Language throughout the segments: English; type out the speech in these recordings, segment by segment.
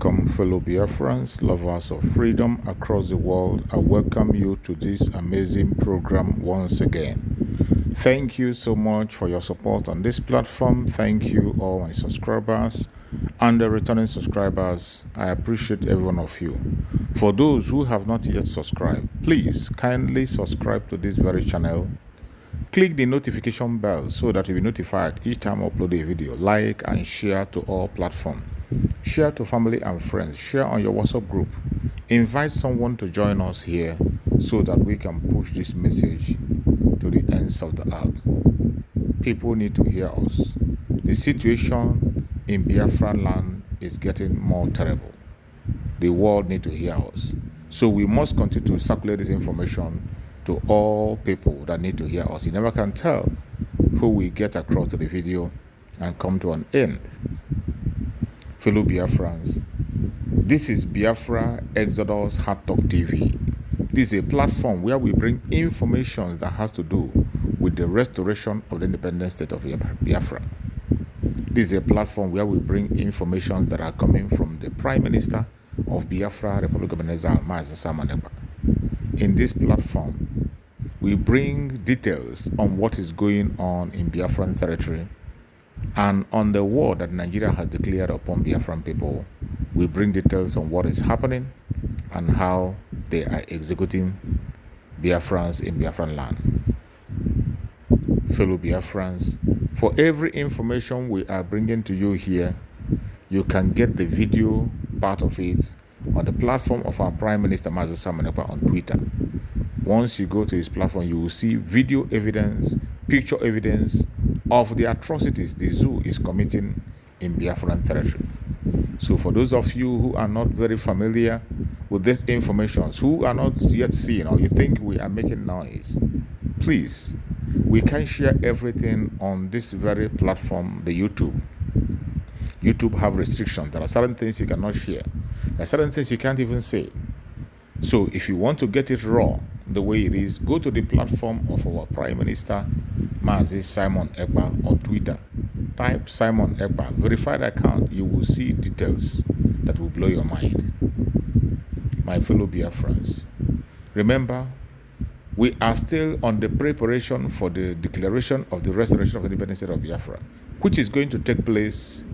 Welcome, fellow Biafrans, lovers of freedom across the world. I welcome you to this amazing program once again. Thank you so much for your support on this platform. Thank you, all my subscribers and the returning subscribers. I appreciate every one of you. For those who have not yet subscribed, please kindly subscribe to this very channel. Click the notification bell so that you'll be notified each time I upload a video. Like and share to all platforms. Share to family and friends. Share on your WhatsApp group. Invite someone to join us here so that we can push this message to the ends of the earth. People need to hear us. The situation in Biafra land is getting more terrible. The world need to hear us. So we must continue to circulate this information to all people that need to hear us. You never can tell who we get across to the video and come to an end. Fellow Biafrans, this is Biafra Exodus Hard Talk TV. This is a platform where we bring information that has to do with the restoration of the independent state of Biafra. This is a platform where we bring information that are coming from the Prime Minister of Biafra, Republic of Venezuela, Ekpa. In this platform, we bring details on what is going on in Biafran territory and on the war that Nigeria has declared upon Biafran people. We bring details on what is happening and how they are executing Biafrans in Biafran land. Fellow Biafrans, for every information we are bringing to you here, you can get the video part of it on the platform of our Prime Minister on Twitter. Once you go to his platform, you will see video evidence, picture evidence of the atrocities the zoo is committing in Biafran territory. So for those of you who are not very familiar with this information, who are not yet seeing, or you think we are making noise, please, we can share everything on this very platform, the YouTube. YouTube have restrictions. There are certain things you cannot share. There are certain things you can't even say. So if you want to get it raw, the way it is, go to the platform of our Prime Minister, Mazi Simon Ekpa, on Twitter. Type Simon Ekpa, verified account. You will see details that will blow your mind. My fellow Biafrans, remember, we are still on the preparation for the declaration of the restoration of the independent state of Biafra, which is going to take place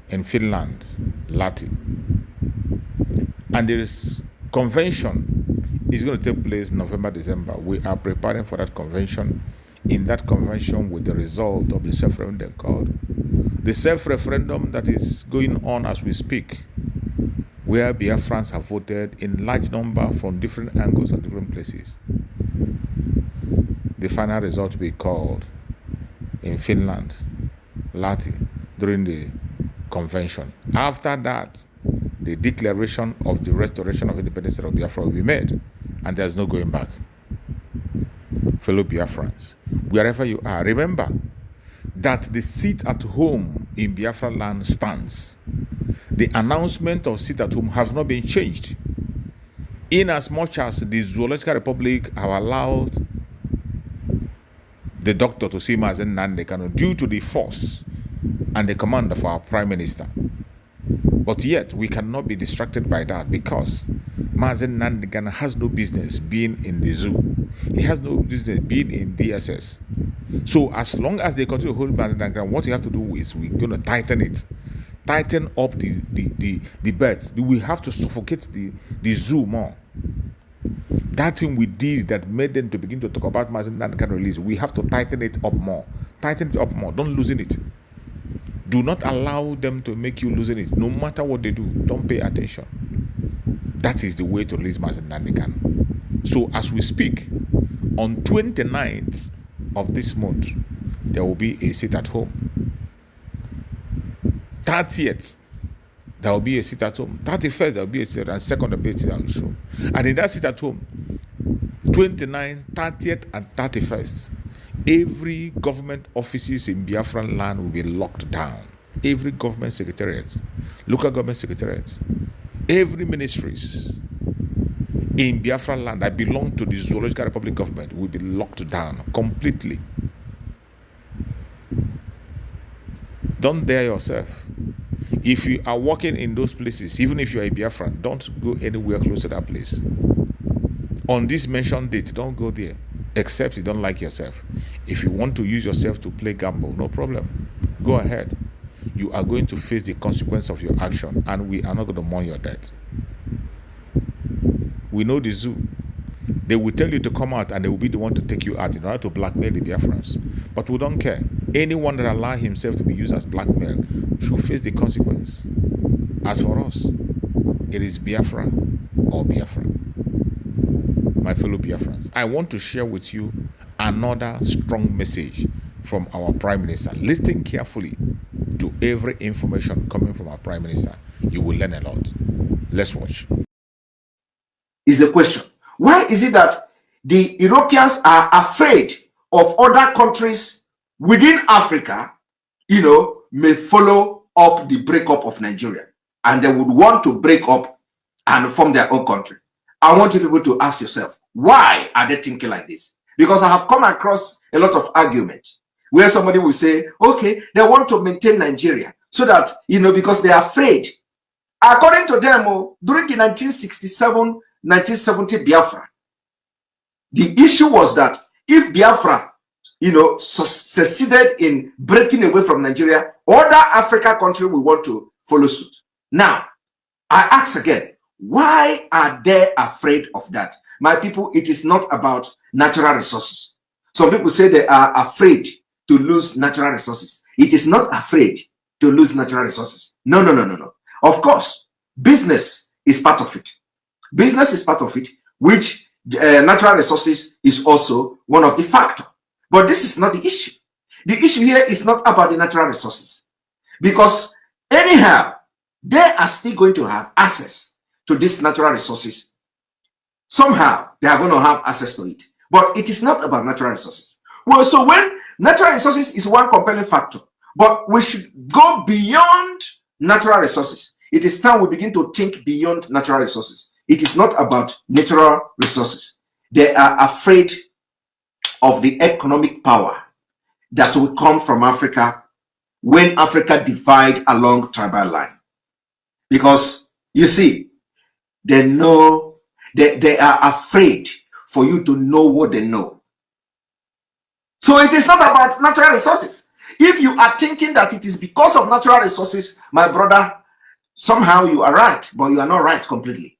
in Finland, Lati. And there is convention is going to take place November, December. We are preparing for that convention. In that convention, with the result of the self-referendum called the self-referendum that is going on as we speak, where Biafrans have voted in large number from different angles and different places. The final result will be called in Finland, Lati, during the convention. After that, the declaration of the restoration of independence of Biafra will be made, and there's no going back. Fellow Biafrans, wherever you are, remember that the seat at home in Biafra land stands. The announcement of seat at home has not been changed, in as much as the Zoological Republic have allowed the doctor to see Mazen Nandekano due to the force and the command of our Prime Minister. But yet, we cannot be distracted by that, because Mazen Nandekano has no business being in the zoo. He has no business being in DSS. So as long as they continue to hold Mazen Nandekano, what you have to do is we're going to tighten it. Tighten up the beds. We have to suffocate the zoo more. That thing we did that made them to begin to talk about Mazen Nandekano release, we have to tighten it up more. Tighten it up more. Don't loosen it. Do not allow them to make you losing it. No matter what they do, don't pay attention. That is the way to release Mazen Nandekano. So as we speak, on 29th of this month, there will be a sit at home. 30th, there will be a sit at home. 31st, there will be a sit, and 2nd, there will be a sit at home. And in that sit at home, 29th, 30th, and 31st, every government offices in Biafran land will be locked down. Every government secretariat, local government secretariats, every ministries in Biafran land that belong to the Zoological Republic government will be locked down completely. Don't dare yourself If you are working in those places, even if you are a Biafran, don't go anywhere close to that place. On this mentioned date, don't go there, except you don't like yourself. If you want to use yourself to play gamble, no problem. Go ahead. You are going to face the consequence of your action, and we are not going to mourn your death. We know the zoo. They will tell you to come out, and they will be the one to take you out in order to blackmail the Biafrans. But we don't care. Anyone that allows himself to be used as blackmail should face the consequence. As for us, it is Biafra or Biafra. My fellow Biafrans, I want to share with you another strong message from our Prime Minister. Listen carefully to every information coming from our Prime Minister. You will learn a lot. Let's watch. Is the question. Why is it that the Europeans are afraid of other countries within Africa, may follow up the breakup of Nigeria, and they would want to break up and form their own country? I want you people to ask yourself, why are they thinking like this? Because I have come across a lot of arguments where somebody will say, okay, they want to maintain Nigeria so that, because they are afraid. According to them, during the 1970 Biafra, the issue was that if Biafra, succeeded in breaking away from Nigeria, other African countries will want to follow suit. Now, I ask again, why are they afraid of that? My people, it is not about natural resources. Some people say they are afraid to lose natural resources. It is not afraid to lose natural resources. No. Of course, business is part of it. Business is part of it, which natural resources is also one of the factors. But this is not the issue. The issue here is not about the natural resources. Because anyhow, they are still going to have access to these natural resources. Somehow, they are going to have access to it. But it is not about natural resources. Well, so when natural resources is one compelling factor, but we should go beyond natural resources. It is time we begin to think beyond natural resources. It is not about natural resources. They are afraid of the economic power that will come from Africa when Africa divide along tribal line. Because you see, they know, they are afraid for you to know what they know. So it is not about natural resources. If you are thinking that it is because of natural resources, my brother, somehow you are right, but you are not right completely.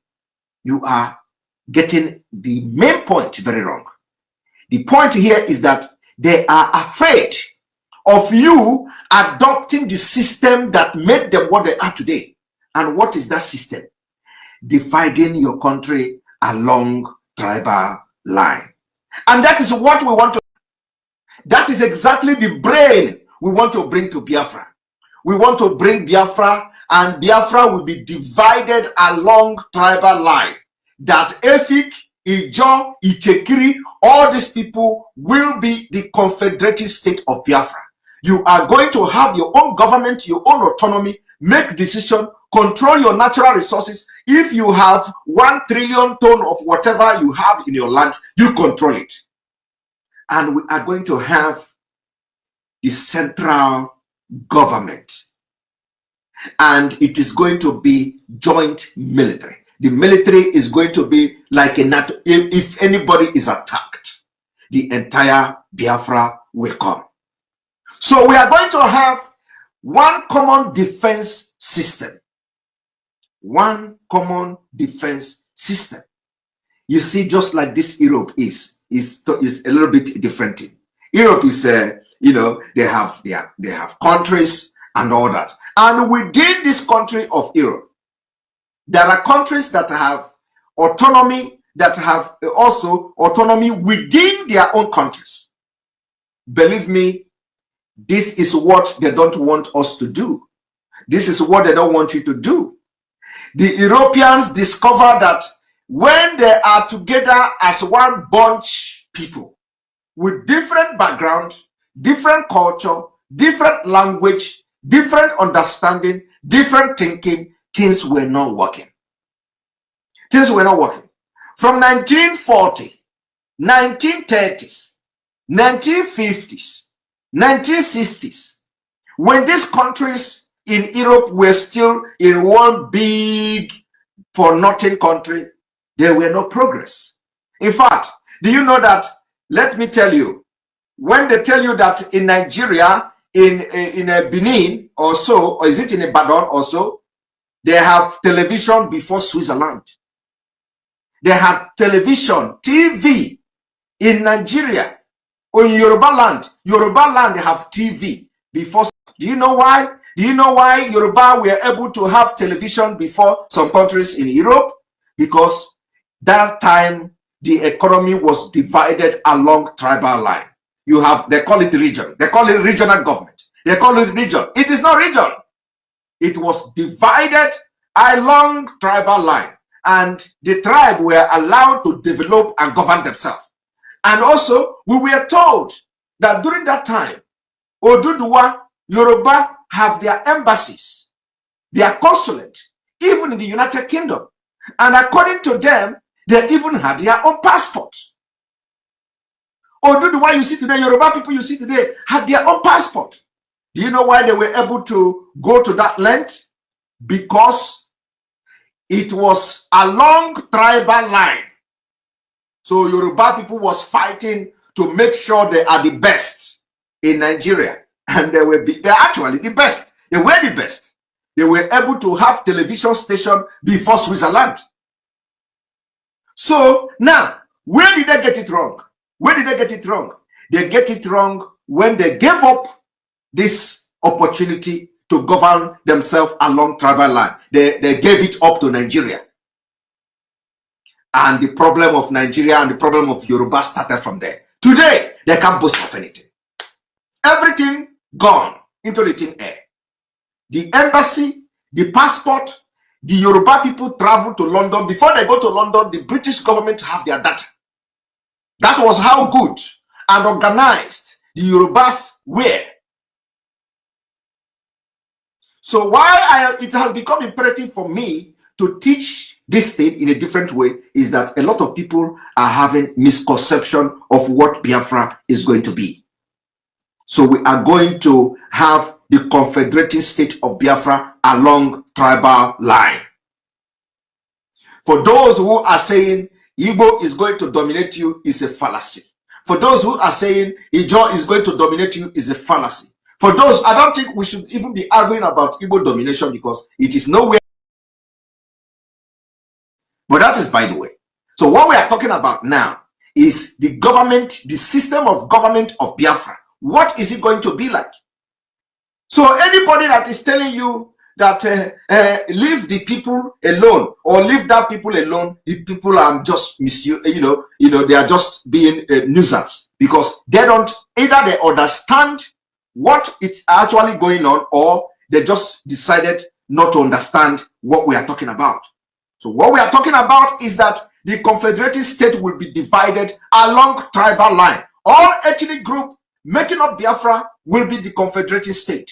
You are getting the main point very wrong. The point here is that they are afraid of you adopting the system that made them what they are today. And what is that system? Dividing your country along tribal line. And that is what we want to. That is exactly the brain we want to bring to Biafra. We want to bring Biafra, and Biafra will be divided along tribal line. That Efik, Ijo, Ichekiri, all these people will be the confederated state of Biafra. You are going to have your own government, your own autonomy, make decision, control your natural resources. If you have 1 trillion ton of whatever you have in your land, you control it. And we are going to have the central government. And it is going to be joint military. The military is going to be like a NATO. If anybody is attacked, the entire Biafra will come. So we are going to have one common defense system. One common defense system. You see, just like this Europe is a little bit different. Europe is, they have countries and all that. And within this country of Europe, there are countries that have autonomy, that have also autonomy within their own countries. Believe me, this is what they don't want us to do. This is what they don't want you to do. The Europeans discover that when they are together as one bunch people with different background, different culture, different language, different understanding, different thinking, things were not working. Things were not working. From 1940, 1930s, 1950s, 1960s, when these countries in Europe were still in one big for nothing country, there were no progress. In fact, do you know that, let me tell you, when they tell you that in Nigeria, in a Benin or so, or is it in Ibadan or so, they have television before Switzerland. They had television, TV in Nigeria or in Yoruba land. Yoruba land, they have TV before. Do you know why? Do you know why Yoruba were able to have television before some countries in Europe? Because that time the economy was divided along tribal line. You have, they call it region. They call it regional government. They call it region. It is not region. It was divided along tribal line. And the tribe were allowed to develop and govern themselves. And also, we were told that during that time, Oduduwa, Yoruba have their embassies, their consulate, even in the United Kingdom. And according to them, they even had their own passport. Oduduwa you see today, Yoruba people you see today, had their own passport. Do you know why they were able to go to that length? Because it was along tribal line. So Yoruba people was fighting to make sure they are the best in Nigeria. And they're actually the best. They were the best. They were able to have television station before Switzerland. So now, where did they get it wrong? Where did they get it wrong? They get it wrong when they gave up this opportunity to govern themselves along tribal line. They gave it up to Nigeria. And the problem of Nigeria and the problem of Yoruba started from there. Today, they can't boast of anything. Everything gone into the thin air. The embassy, the passport, the Yoruba people travel to London. Before they go to London, the British government have their data. That was how good and organized the Yorubas were. So why it has become imperative for me to teach this thing in a different way is that a lot of people are having misconception of what Biafra is going to be. So we are going to have the confederating state of Biafra along tribal line. For those who are saying Igbo is going to dominate you is a fallacy. For those who are saying Ijo is going to dominate you is a fallacy. For those, I don't think we should even be arguing about Igbo domination because it is nowhere. But that is by the way. So what we are talking about now is the government, the system of government of Biafra. What is it going to be like? So anybody that is telling you that leave the people alone or leave that people alone, the people are just they are just being a nuisance because they don't, either they understand what is actually going on or they just decided not to understand what we are talking about. So what we are talking about is that the confederated state will be divided along tribal line. All ethnic group making up Biafra will be the confederated state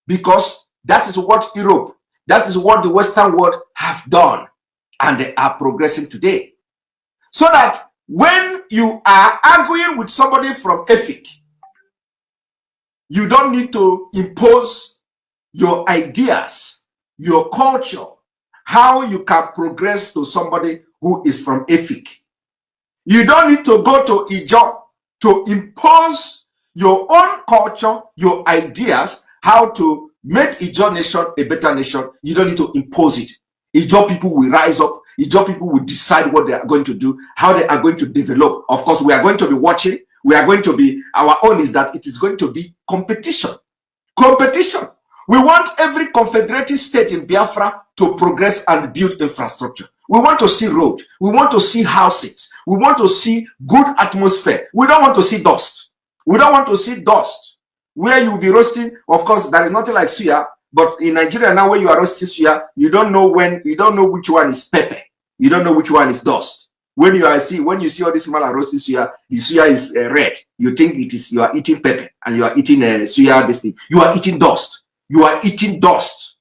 because that is what Europe, that is what the Western world have done, and they are progressing today. So that when you are arguing with somebody from Efik, you don't need to impose your ideas, your culture, how you can progress to somebody who is from Efik. You don't need to go to Ijo to impose your own culture, your ideas, how to make Ijo nation a better nation. You don't need to impose it. Ijo people will rise up. Ijo people will decide what they are going to do, how they are going to develop. Of course, we are going to be watching. We are going to be, our own is that it is going to be competition. Competition. We want every confederated state in Biafra to progress and build infrastructure. We want to see road. We want to see houses. We want to see good atmosphere. We don't want to see dust. We don't want to see dust where you'll be roasting. Of course, there is nothing like suya, but in Nigeria now, when you are roasting suya, you don't know which one is pepper. You don't know which one is dust. When you see all this man roasting suya, the suya is red. You think you are eating pepper and you are eating suya. This thing, you are eating dust. You are eating dust.